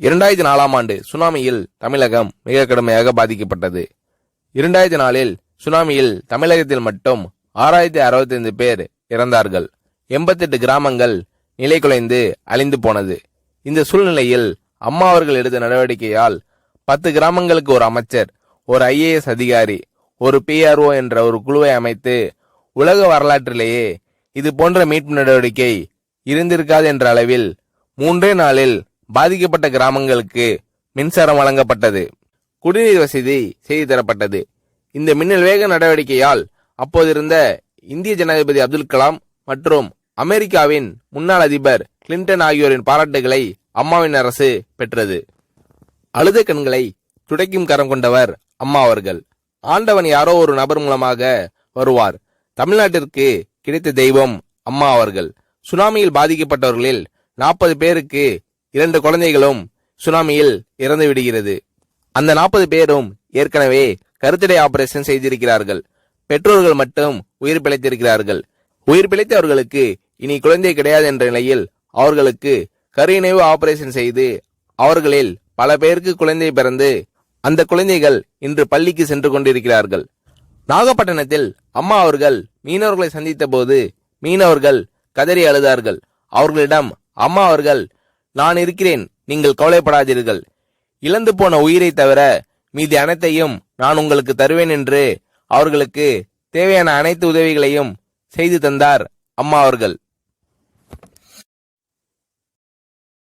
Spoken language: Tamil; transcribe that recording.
2004ஆம் ஆண்டு சுனாமியில் தமிழகம் மிக கடுமையாக பாதிக்கப்பட்டது. 2004இல் சுனாமியில் தமிழகத்தில் மட்டும் 6065 பேர் இறந்தார்கள். 88 கிராமங்கள் நிலை குலைந்து அழிந்து போனது. இந்த சூழ்நிலையில் அம்மா அவர்கள் எடுத்த நடவடிக்கையால் 10 கிராமங்களுக்கு ஒரு அமைச்சர், ஒரு IAS அதிகாரி, ஒரு PRO என்ற ஒரு குழுவை அமைத்து உலக வரலாற்றிலேயே இது போன்ற மீட்பு நடவடிக்கை இருந்திருக்காது என்ற அளவில் 3 நாளில் பாதிக்கப்பட்ட கிராமங்களுக்கு மின்சாரம் வழங்கப்பட்டது. குடிநீர் வசதி செய்து தரப்பட்டது. இந்த மின்னல் வேக நடவடிக்கையால் அப்போதிருந்த இந்திய ஜனாதிபதி அப்துல் கலாம் மற்றும் அமெரிக்காவின் முன்னாள் அதிபர் கிளின்டன் ஆகியோரின் பாராட்டுகளை அம்மாவின் அரசு பெற்றது. அழுத கண்களை துடைக்கும் கரம் கொண்டவர் அம்மா அவர்கள். ஆண்டவன் யாரோ ஒரு நபர் மூலமாக வருவார். தமிழ்நாட்டிற்கு கிடைத்த தெய்வம் அம்மா அவர்கள். சுனாமியில் பாதிக்கப்பட்டவர்களில் 40 பேருக்கு 2 குழந்தைகளும் சுனாமியில் இறந்து விடுகிறது. அந்த 40 பேரும் ஏற்கனவே கருத்தடை ஆபரேஷன் செய்திருக்கிறார்கள். பெற்றோர்கள் மட்டும் உயிர் பிழைத்திருக்கிறார்கள். உயிர் பிழைத்தவர்களுக்கு இனி குழந்தை கிடையாது என்ற நிலையில் அவர்களுக்கு கருணைவு ஆபரேஷன் செய்து அவர்களில் பல பேருக்கு குழந்தை பிறந்து அந்த குழந்தைகள் இன்று பள்ளிக்கு சென்று கொண்டிருக்கிறார்கள். நாகப்பட்டினத்தில் அம்மா அவர்கள் மீனவர்களை சந்தித்த போது மீனவர்கள் கதறி அழுதார்கள். அவர்களிடம் அம்மா அவர்கள், நான் இருக்கிறேன், நீங்கள் கவலைப்படாதீர்கள், இழந்து போன உயிரை தவிர மீதி அனைத்தையும் நான் உங்களுக்கு தருவேன் என்று அவர்களுக்கு தேவையான அனைத்து உதவிகளையும் செய்து தந்தார் அம்மா அவர்கள்.